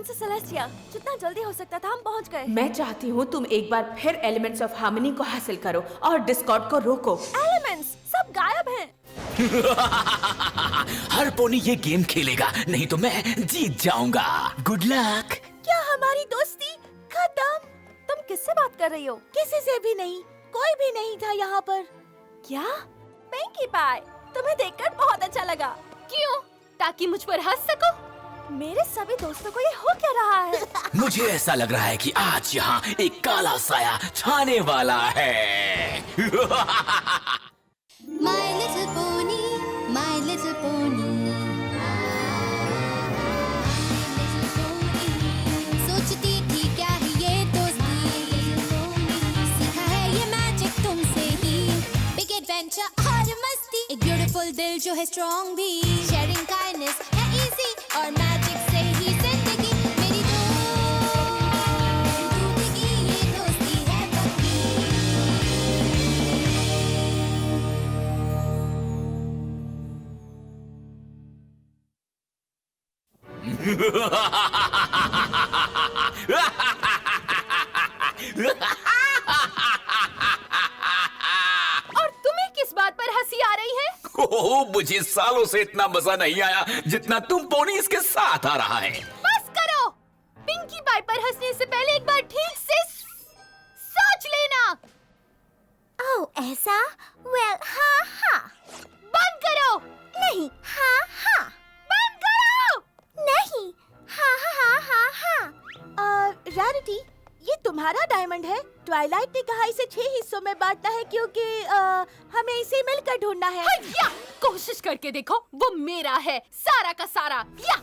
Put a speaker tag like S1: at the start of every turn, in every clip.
S1: Princess Celestia, जितना जल्दी हो सकता था हम पहुंच गए।
S2: मैं चाहती हूँ तुम एक बार फिर एलिमेंट्स ऑफ हार्मनी को हासिल करो और डिस्कॉर्ड को रोको।
S1: एलिमेंट्स सब गायब हैं।
S3: हर पोनी ये गेम खेलेगा, नहीं तो मैं जीत जाऊंगा। Good luck.
S1: क्या हमारी दोस्ती खत्म? तुम किससे बात कर रही हो? किसी से भी नहीं, कोई भी नहीं था यहाँ पर। क्या? पिंकी पाई, तुम्हें देखकर बहुत अच्छा लगा।
S4: क्यों? ताकि मुझ पर हंस सको?
S1: मेरे सभी दोस्तों को ये हो क्या रहा है?
S3: मुझे ऐसा लग रहा है कि आज यहाँ एक काला साया छाने वाला है।
S5: My little pony, my little pony. सोचती थी क्या है ये दोस्ती, सीखा है ये मैजिक तुमसे ही। Big adventure और मस्ती, एक beautiful दिल जो है strong भी। Sharing kindness है easy और magic से ही जिंदगी मेरी जिंदगी ये दोस्ती है पक्की।
S4: और तुम्हें किस बात पर हंसी आ रही है?
S3: ओह, मुझे सालों से इतना मजा नहीं आया जितना तुम पोनीज के साथ आ रहा है।
S4: बस करो। पिंकी पाई पर हंसने से पहले एक बार ठीक से सोच लेना।
S5: ओह ऐसा? वेल हाँ हाँ।
S4: बंद करो।
S5: नहीं हाँ हाँ।
S4: बंद करो।
S5: नहीं हाँ हाँ हाँ हाँ।
S1: रैरिटी, ये तुम्हारा डायमंड है? ट्वाइलाइट ने कहा इसे 6 हिस्सों में बांटना है क्योंकि हमें इसे मिलकर ढूंढना है।
S4: या कोशिश करके देखो, वो मेरा है, सारा का सारा। या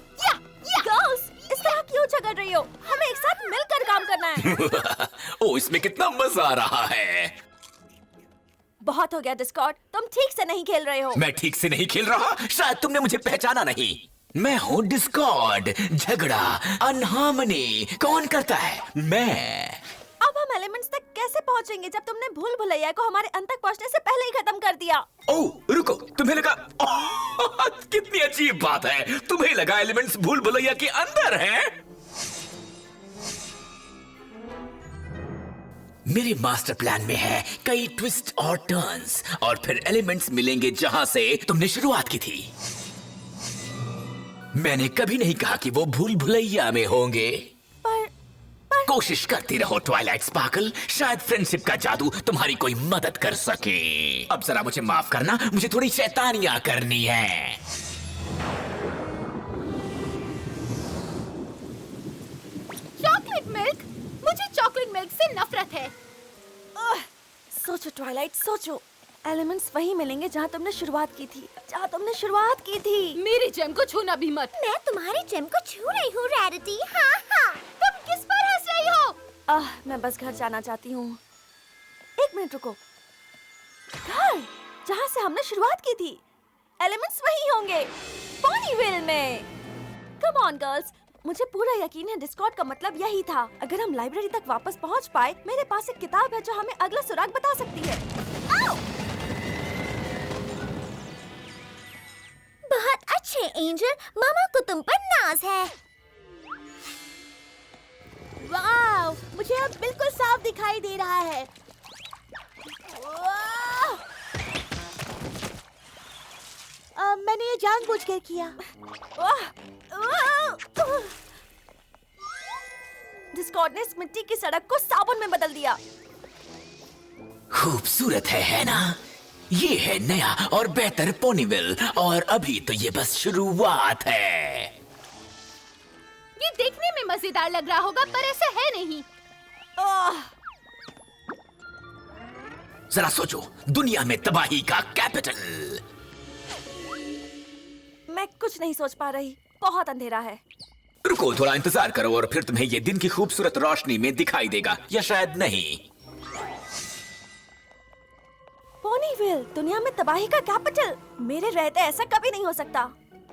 S1: गर्ल्स, इस तरह क्यों झगड़ रही हो? हमें एक साथ मिलकर काम करना है।
S3: ओह, इसमें कितना मजा आ रहा है।
S1: बहुत हो गया डिस्कॉर्ड, तुम ठीक से नहीं खेल रहे हो।
S3: मैं ठीक से नहीं खेल रहा? शायद तुमने मुझे पहचाना नहीं। मैं हूँ डिस्कॉर्ड। झगड़ा, अनहार्मनी कौन करता है? मैं।
S1: अब हम एलिमेंट्स तक कैसे पहुंचेंगे जब तुमने भूल भुलैया को हमारे अंत तक पहुंचने से पहले ही खत्म कर दिया?
S3: ओह रुको, तुम्हें लगा? ओह, कितनी अजीब बात है, तुम्हें लगा एलिमेंट्स भूल भुलैया के अंदर हैं? मेरे मास्टर प्लान में है कई ट्विस्ट और टर्न्स, और फिर एलिमेंट्स मिलेंगे जहां से तुमने शुरुआत की थी। मैंने कभी नहीं कहा कि वो भूल भुलैया में होंगे।
S1: पर
S3: कोशिश करती रहो ट्वाइलाइट स्पार्कल, शायद फ्रेंडशिप का जादू तुम्हारी कोई मदद कर सके। अब जरा मुझे माफ करना, मुझे थोड़ी शैतानियां करनी है।
S4: Chocolate milk? मुझे चॉकलेट मिल्क से नफरत है।
S1: सोचो ट्वाइलाइट, सोचो। एलिमेंट्स वहीं मिलेंगे जहाँ तुमने शुरुआत की थी।
S4: मेरी जेम को छूना भी मत।
S5: मैं तुम्हारी जेम को छू रही हूँ रैरिटी। हाँ हाँ।
S4: तुम किस पर हंस रही हो?
S1: मैं बस घर जाना चाहती हूँ। एक मिनट रुको। घर जहाँ से हमने शुरुआत की थी, एलिमेंट्स वहीं होंगे, पॉनीविल में। कम ऑन गर्ल्स, मुझे पूरा यकीन है डिस्कॉर्ड का मतलब यही था। अगर हम लाइब्रेरी तक वापस पहुँच पाए, मेरे पास एक किताब है जो हमें अगला सुराग बता सकती है।
S5: बहुत अच्छे एंजल, मामा को तुम पर नाज है।
S1: वाव, मुझे अब बिल्कुल साफ दिखाई दे रहा है। मैंने ये जानबूझकर किया। डिस्कॉर्ड ने इस मिट्टी की सड़क को साबुन में बदल दिया।
S3: खूबसूरत है ना? ये है नया और बेहतर पोनीविल, और अभी तो ये बस शुरुआत है।
S4: ये देखने में मजेदार लग रहा होगा, पर ऐसा है नहीं।
S3: जरा सोचो, दुनिया में तबाही का कैपिटल।
S1: मैं कुछ नहीं सोच पा रही, बहुत अंधेरा है।
S3: रुको, थोड़ा इंतजार करो और फिर तुम्हें ये दिन की खूबसूरत रोशनी में दिखाई देगा, या शायद नहीं।
S1: पोनीविल, दुनिया में तबाही का कैपिटल। मेरे रहते ऐसा कभी नहीं हो सकता।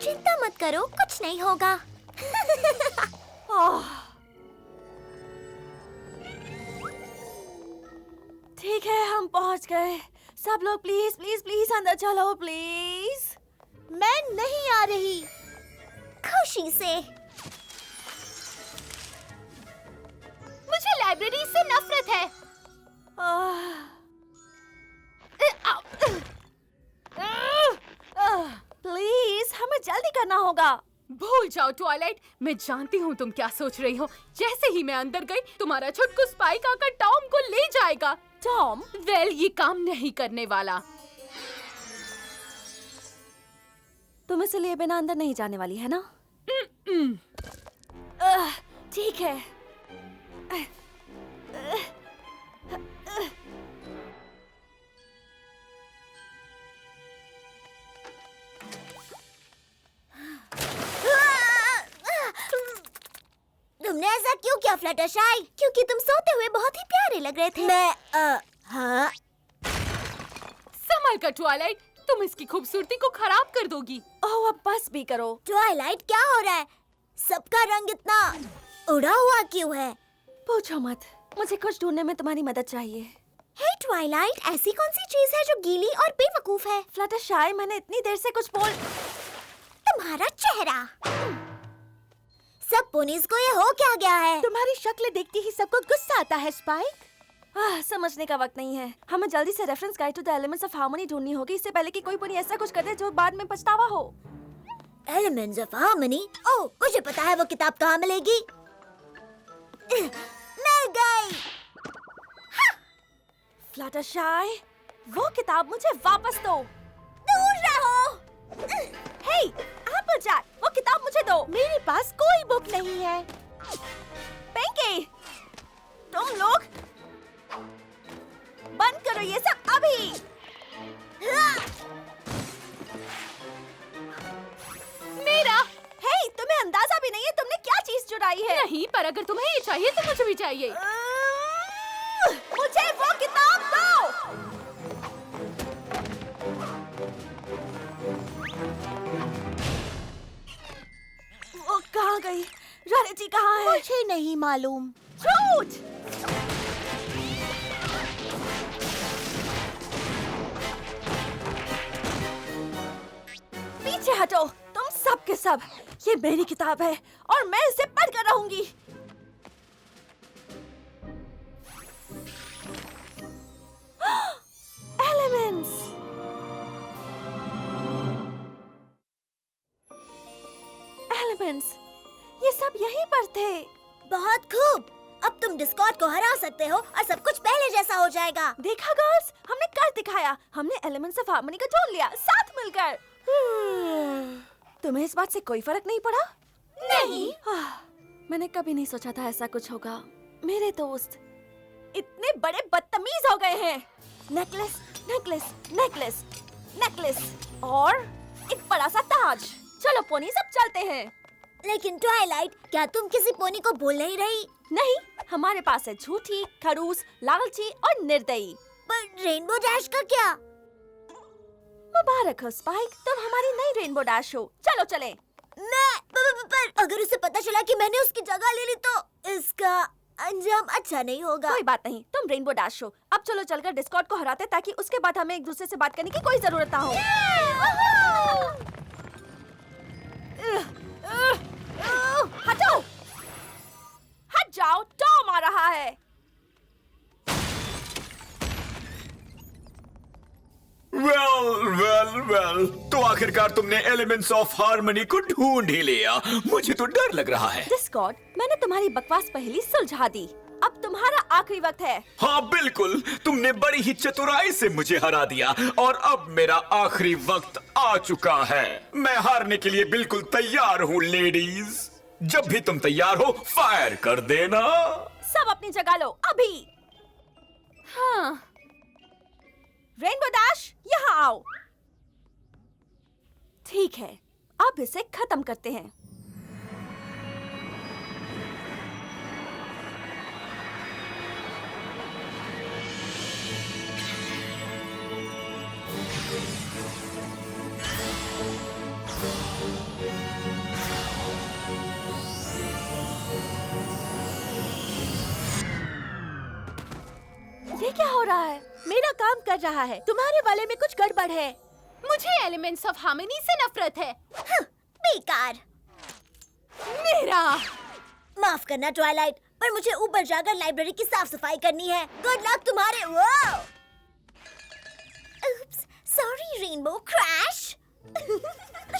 S5: चिंता मत करो, कुछ नहीं होगा।
S1: ठीक है, हम पहुंच गए। सब लोग प्लीज प्लीज प्लीज अंदर चलो प्लीज। मैं नहीं आ रही।
S5: खुशी से।
S4: लाइब्रेरी से नफरत है।
S1: प्लीज, हमें जल्दी करना होगा।
S2: भूल जाओ ट्वाइलाइट, मैं जानती हूँ तुम क्या सोच रही हो। जैसे ही मैं अंदर गई, तुम्हारा छुटकू स्पाइक आकर टॉम को ले जाएगा।
S1: टॉम?
S2: वेल, ये काम नहीं करने वाला।
S1: तुम इसे लिए बिना अंदर नहीं जाने वाली है ना? ठीक है।
S4: तुमने ऐसा क्यों किया फ्लटरशाई? क्योंकि तुम सोते हुए बहुत ही प्यारे लग रहे थे। हाँ।
S2: संभल कर ट्वाइलाइट, तुम इसकी खूबसूरती को खराब कर दोगी।
S1: ओह, अब बस भी करो।
S4: ट्वाइलाइट, क्या हो रहा है? सबका रंग इतना उड़ा हुआ क्यों है?
S1: पूछो मत, मुझे कुछ ढूंढने में तुम्हारी मदद चाहिए।
S4: हे ट्वाइलाइट, ऐसी कौन सी चीज है जो गीली और बेवकूफ है?
S1: फ्लटरशाई, मैंने इतनी देर से कुछ बोल।
S4: तुम्हारा चेहरा। सब पोनीज को ये हो क्या गया है?
S1: तुम्हारी शक्ल देखती ही सबको गुस्सा आता है स्पाइक। समझने का वक्त नहीं है। हमें जल्दी से reference guide to the elements of harmony ढूंढनी होगी, इससे पहले कि कोई पोनी ऐसा कुछ कर दे जो बाद में पछतावा हो।
S4: Elements of harmony? ओह, मुझे पता है वो किताब कहाँ मिलेगी। मिल गई।
S1: फ्लटरशाई, वो किताब मुझे वापस दो।
S4: दूर रहो।
S1: हे, एप्पलजैक, वो किताब मुझे दो। मेरे पास कोई बुक नहीं है। पिंकी, तुम लोग बंद करो ये सब अभी।
S2: मेरा।
S1: हे, तुम्हें अंदाजा भी नहीं है तुमने क्या चीज चुराई है।
S2: नहीं, पर अगर तुम्हें ये चाहिए तो मुझे भी चाहिए।
S1: मुझे वो किताब दो। वो कहाँ गई? रानी कहाँ है?
S4: मुझे नहीं मालूम।
S1: झूठ! पीछे हटो, तुम सब के सब। ये मेरी किताब है और मैं इसे पढ़कर रहूंगी। एलिमेंट्स। एलिमेंट्स, ये सब यहीं पर थे।
S4: बहुत खूब। अब तुम डिस्कॉर्ड को हरा सकते हो और सब कुछ पहले जैसा हो जाएगा।
S1: देखा गर्ल्स, हमने कर दिखाया। हमने एलिमेंट्स ऑफ हार्मनी को ढूंढ लिया साथ मिलकर। तुम्हें इस बात से कोई फर्क नहीं पड़ा?
S4: नहीं।
S1: मैंने कभी नहीं सोचा था ऐसा कुछ होगा। मेरे दोस्त इतने बड़े बदतमीज हो गए हैं। नेकलेस, नेकलेस, नेकलेस, नेकलेस और एक बड़ा सा ताज। चलो पोनी, सब चलते हैं।
S4: लेकिन ट्वाइलाइट, क्या तुम किसी पोनी को भूल नहीं रही?
S1: नहीं, हमारे पास है झूठी, खड़ूस, लालची और निर्दयी।
S4: पर रेनबो डैश का क्या?
S1: मुबारक हो स्पाइक, तुम हमारी नई रेनबो डैश हो। चलो चले।
S4: पर अगर उसे पता चला कि मैंने उसकी जगह ले ली तो इसका अंजाम अच्छा नहीं होगा।
S1: कोई बात नहीं, तुम रेनबो डैश हो। अब चलो चलकर डिस्कॉर्ड को हराते ताकि उसके बाद हमें एक दूसरे से बात करने की कोई जरूरत ना हो। हटो, हट जाओ, टॉम आ रहा है।
S3: वेल, तो आखिरकार तुमने एलिमेंट्स ऑफ हार्मनी को ढूंढ ही लिया। मुझे तो डर लग रहा है।
S1: डिस्कॉर्ड, मैंने तुम्हारी बकवास पहेली सुलझा दी। अब तुम्हारा आखिरी वक्त है।
S3: हाँ बिल्कुल, तुमने बड़ी ही चतुराई से मुझे हरा दिया और अब मेरा आखिरी वक्त आ चुका है। मैं हारने के लिए बिल्कुल तैयार हूँ लेडीज। जब भी तुम तैयार हो फायर कर देना।
S1: सब अपनी जगह लो अभी।
S2: हाँ।
S1: रेनबो डैश, यहाँ आओ। ठीक है, अब इसे खत्म करते हैं। ये क्या हो रहा है? मेरा काम कर रहा है, तुम्हारे वाले में कुछ गड़बड़ है।
S2: मुझे एलिमेंट्स ऑफ हार्मनी से नफरत है।
S4: बेकार।
S2: मेरा।
S4: माफ करना ट्वाइलाइट, पर मुझे ऊपर जाकर लाइब्रेरी की साफ सफाई करनी है। गुड लक तुम्हारे। वो सॉरी रेनबो क्रैश।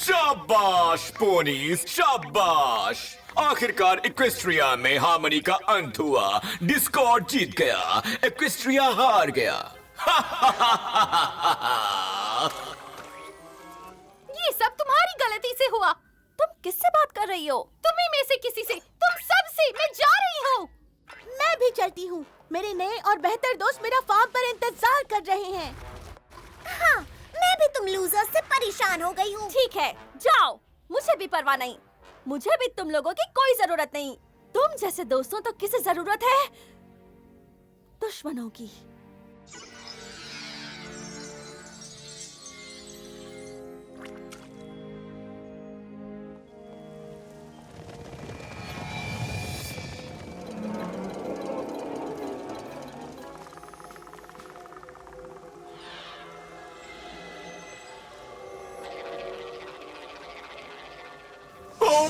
S3: शाबाश पोनीज, शाबाश। आखिरकार इक्वेस्ट्रिया में हार्मनी का अंत हुआ। डिस्कॉर्ड जीत गया, इक्वेस्ट्रिया हार गया।
S2: ये सब तुम्हारी गलती से हुआ।
S1: तुम किससे बात कर रही हो?
S2: तुम्ही में से किसी से, तुम सब से। मैं जा रही हूँ।
S4: मैं भी चलती हूँ। मेरे नए और बेहतर दोस्त मेरा फार्म पर इंतजार कर रहे हैं। हाँ, मैं भी तुम लूजर से परेशान हो गई हूँ।
S1: ठीक है, जाओ, मुझे भी परवाह नहीं। मुझे भी तुम लोगों की कोई जरूरत नहीं। तुम जैसे दोस्तों तो किसे जरूरत है दुश्मनों की।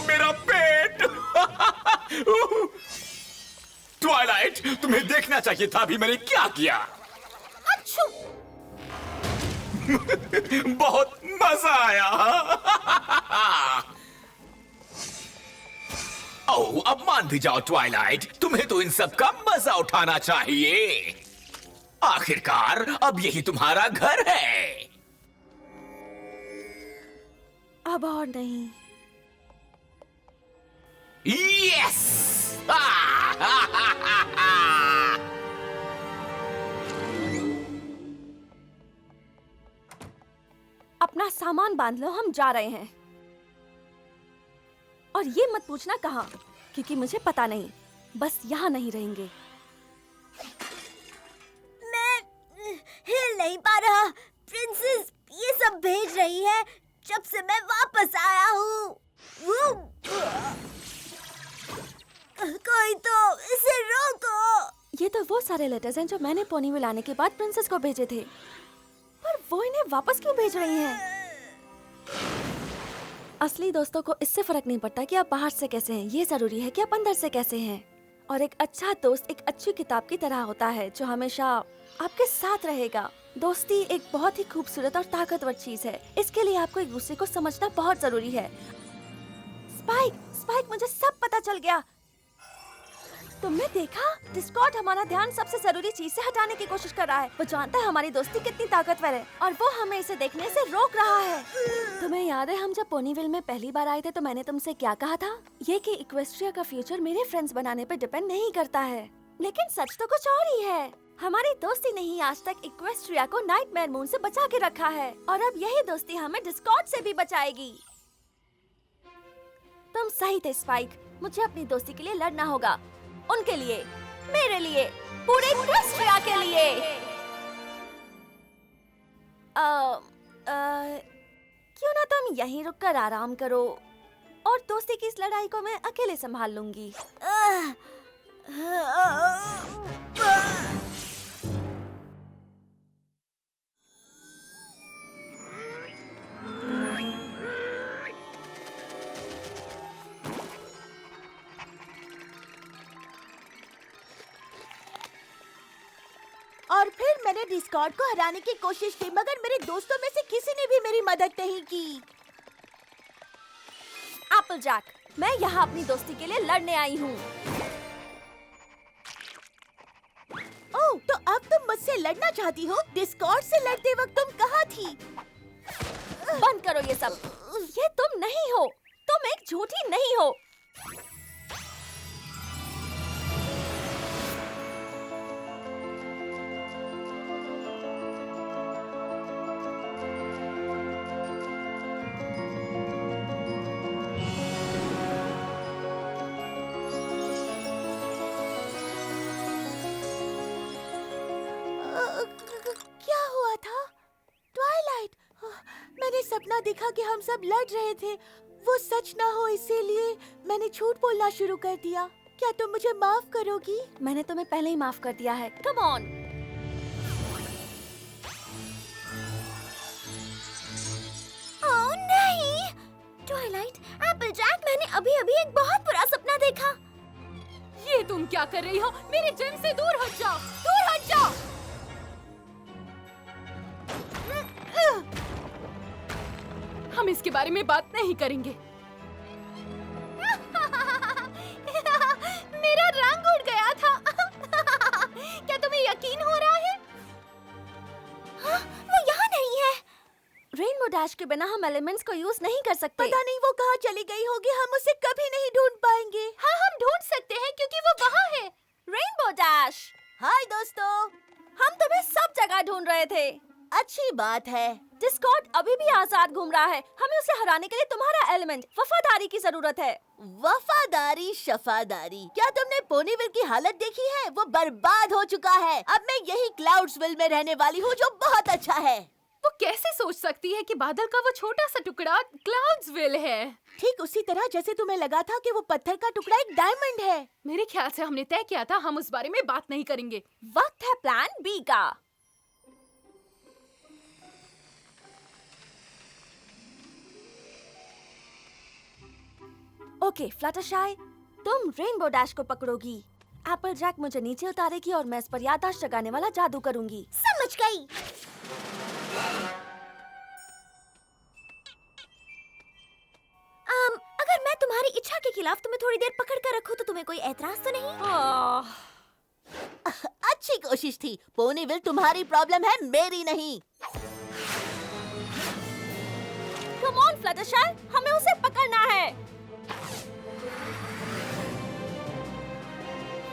S3: मेरा पेट। ट्वाइलाइट, तुम्हें देखना चाहिए था अभी मैंने क्या किया।
S2: अच्छू।
S3: बहुत मजा आया। ओह, अब मान भी जाओ ट्वाइलाइट, तुम्हें तो इन सब का मजा उठाना चाहिए। आखिरकार अब यही तुम्हारा घर है।
S1: अब और नहीं।
S3: यस।
S1: अपना सामान बांध लो, हम जा रहे हैं। और ये मत पूछना कहाँ, क्योंकि मुझे पता नहीं। बस यहाँ नहीं रहेंगे।
S4: मैं हिल नहीं पा रहा। प्रिंसेस ये सब भेज रही है जब से मैं वापस आया हूँ। कोई तो इसे रोको।
S1: ये तो वो सारे लेटर्स हैं जो मैंने पोनीविल आने के बाद प्रिंसेस को भेजे थे। पर वो इन्हें वापस क्यों भेज रही हैं? असली दोस्तों को इससे फर्क नहीं पड़ता कि आप बाहर से कैसे हैं, ये जरूरी है कि आप अंदर से कैसे हैं। और एक अच्छा दोस्त एक अच्छी किताब की तरह होता है जो हमेशा आपके साथ रहेगा। दोस्ती एक बहुत ही खूबसूरत और ताकतवर चीज है। इसके लिए आपको एक दूसरे को समझना बहुत जरूरी है। स्पाइक, मुझे सब पता चल गया। तुमने देखा? डिस्कॉर्ड हमारा ध्यान सबसे जरूरी चीज से हटाने की कोशिश कर रहा है। वो जानता है हमारी दोस्ती कितनी ताकतवर है और वो हमें इसे देखने से रोक रहा है। तुम्हें याद है हम जब पोनीविल में पहली बार आए थे तो मैंने तुमसे क्या कहा था? ये कि इक्वेस्ट्रिया का फ्यूचर मेरे फ्रेंड्स बनाने पर डिपेंड नहीं करता है। लेकिन सच तो कुछ और ही है। हमारी दोस्ती ने ही आज तक इक्वेस्ट्रिया को नाइटमेयर मून से बचा के रखा है और अब यही दोस्ती हमें डिस्कॉर्ड से भी बचाएगी। तुम सही थे स्पाइक, मुझे अपनी दोस्ती के लिए लड़ना होगा। उनके लिए, मेरे लिए, पूरे इक्वेस्ट्रिया के लिए। क्यों ना तुम यहीं रुककर आराम करो और दोस्ती की इस लड़ाई को मैं अकेले संभाल लूंगी।
S4: और फिर मैंने डिस्कॉर्ड को हराने की कोशिश की, मगर मेरे दोस्तों में से किसी ने भी मेरी मदद नहीं की।
S1: एप्पलजैक, मैं यहाँ अपनी दोस्ती के लिए लड़ने आई हूँ।
S4: ओह, तो अब तुम मुझसे लड़ना चाहती हो? डिस्कॉर्ड से लड़ते वक्त तुम कहाँ थी?
S1: बंद करो ये सब। ये तुम नहीं हो, तुम एक झूठी नहीं हो।
S4: क्या हुआ था? ट्वाइलाइट, मैंने सपना देखा कि हम सब लड़ रहे थे। वो सच ना हो इसीलिए मैंने झूठ बोलना शुरू कर दिया। क्या तुम मुझे माफ करोगी?
S1: मैंने तुम्हें पहले ही माफ कर दिया है। Come on.
S4: ओह नहीं! ट्वाइलाइट, एप्पलजैक, मैंने अभी-अभी एक बहुत बुरा सपना देखा।
S2: ये तुम क्या कर रही हो? मेरे जिम से दूर हट जाओ, दूर हट जाओ। हम इसके बारे में बात नहीं करेंगे। मेरा रंग उड़ गया था। क्या तुम्हें यकीन हो रहा है?
S1: हाँ, वो यहाँ नहीं है। रेनबो डैश के बिना हम एलिमेंट्स को यूज नहीं कर सकते।
S4: पता नहीं वो कहाँ चली गई होगी, हम उसे कभी नहीं ढूंढ पाएंगे।
S2: हाँ, हम ढूंढ सकते हैं क्योंकि वो वहाँ है।
S1: रेनबो डैश,
S4: हाय दोस्तों,
S1: हम तुम्हें सब जगह ढूंढ रहे थे।
S4: अच्छी बात है।
S1: डिस्कॉर्ड अभी भी आजाद घूम रहा है। हमें उसे हराने के लिए तुम्हारा एलिमेंट वफादारी की जरूरत है।
S4: वफादारी शफादारी, क्या तुमने पोनीविल की हालत देखी है? वो बर्बाद हो चुका है। अब मैं यही क्लाउड्सविल में रहने वाली हूँ, जो बहुत अच्छा है।
S2: वो कैसे सोच सकती है कि बादल का वो छोटा सा टुकड़ा क्लाउड्सविल है?
S4: ठीक उसी तरह जैसे तुम्हें लगा था कि वो पत्थर का टुकड़ा एक डायमंड है।
S2: मेरे ख्याल से हमने तय किया था हम उस बारे में बात नहीं करेंगे।
S1: वक्त है प्लान बी का। ओके फ्लटरशाई, तुम रेनबो डैश को पकड़ोगी। एप्पल जैक मुझे नीचे उतारेगी और मैं इस पर याददाश्त जगाने वाला जादू करूंगी।
S4: समझ गई।
S1: अगर मैं तुम्हारी इच्छा के खिलाफ तुम्हें थोड़ी देर पकड़ कर रखूं तो तुम्हें कोई एतराज तो नहीं?
S4: अच्छी कोशिश थी। पोनीविल तुम्हारी प्रॉब्लम है, मेरी नहीं।
S1: कम ऑन फ्लटरशाई, हमें उसे पकड़ना है।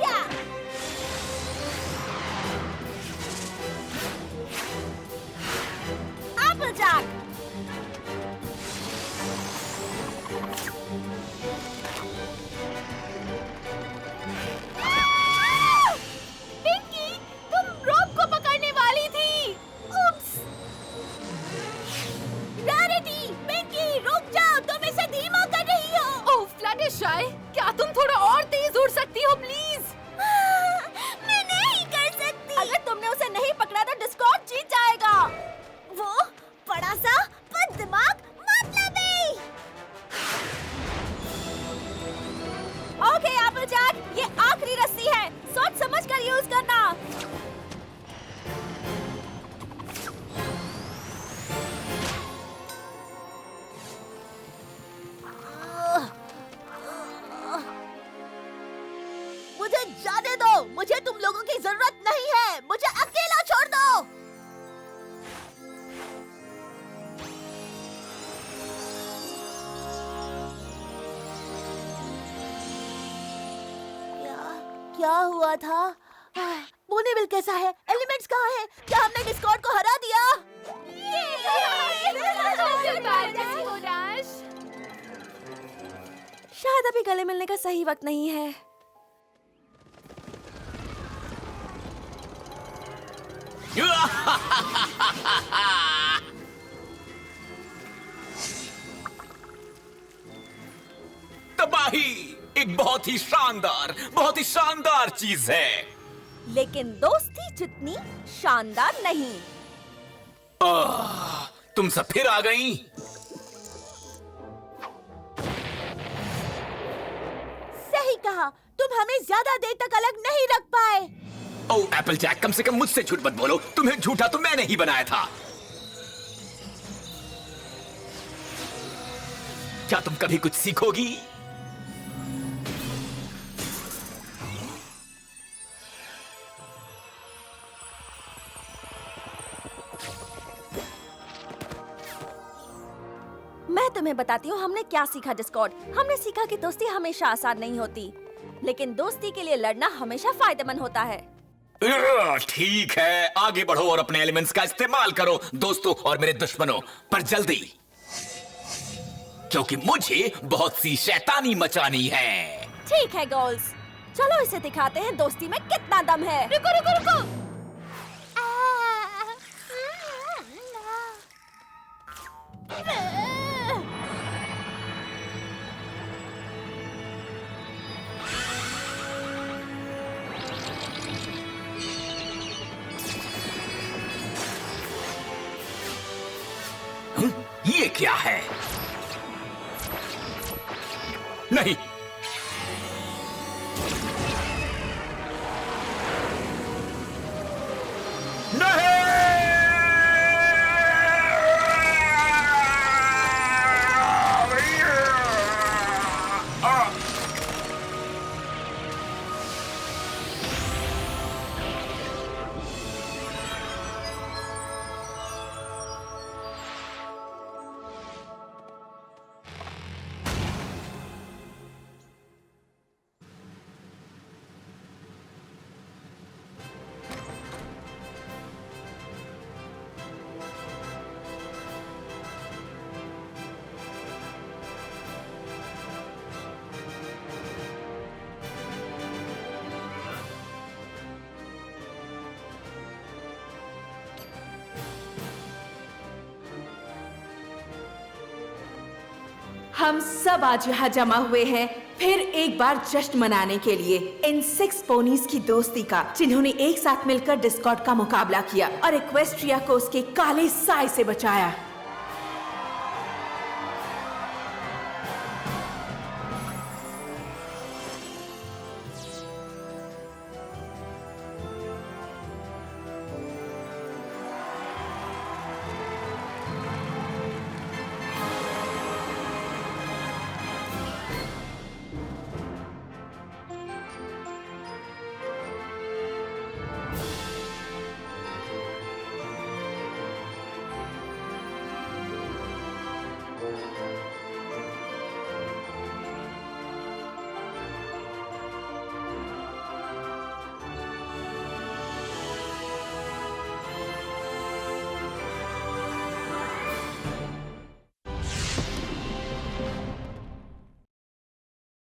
S1: या एप्पल जैक,
S2: पिंकी, तुम रोप को पकड़ने वाली थी। उप्स।
S4: रैरिटी, पिंकी, रुक जाओ, तुम इसे धीमा कर रही हो।
S2: ओह फ्लटरशाई, क्या तुम थोड़ा और तेज उड़ सकती हो प्लीज?
S1: मैं नहीं कर सकती। अगर तुमने उसे नहीं पकड़ा तो डिस्कॉर्ड जीत जाएगा। वो बड़ा सा बददिमाग मतलबी। ओके एप्पल जैक, ये आखिरी रस्सी है, सोच समझ कर यूज करना।
S4: मुझे जाने दो, मुझे तुम लोगों की जरूरत नहीं है। मुझे अकेला छोड़ दो। क्या हुआ था? पोनीविल कैसा है? एलिमेंट्स कहाँ हैं? क्या हमने डिस्कॉर्ड को हरा दिया?
S1: शायद अभी गले मिलने का सही वक्त नहीं है।
S3: तबाही एक बहुत ही शानदार चीज है।
S1: लेकिन दोस्ती जितनी शानदार नहीं।
S3: तुम सब फिर आ गई।
S4: सही कहा, तुम हमें ज्यादा देर तक अलग नहीं रख पाए।
S3: ओह एप्पल जैक, कम से कम मुझसे झूठ मत बोलो। तुम्हें झूठा तो मैंने ही बनाया था। क्या तुम कभी कुछ सीखोगी?
S1: मैं तुम्हें बताती हूँ हमने क्या सीखा डिस्कॉर्ड। हमने सीखा कि दोस्ती हमेशा आसान नहीं होती, लेकिन दोस्ती के लिए लड़ना हमेशा फायदेमंद होता है।
S3: ठीक है, आगे बढ़ो और अपने एलिमेंट्स का इस्तेमाल करो दोस्तों और मेरे दुश्मनों, पर जल्दी, क्योंकि मुझे बहुत सी शैतानी मचानी है।
S1: ठीक है गर्ल्स, चलो इसे दिखाते हैं दोस्ती में कितना दम है।
S2: रुको रुको रुको।
S3: ये क्या है? नहीं,
S6: हम सब आज यहाँ जमा हुए हैं फिर एक बार जश्न मनाने के लिए इन 6 पोनीज की दोस्ती का, जिन्होंने एक साथ मिलकर डिस्कॉर्ड का मुकाबला किया और इक्वेस्ट्रिया को उसके काले साए से बचाया।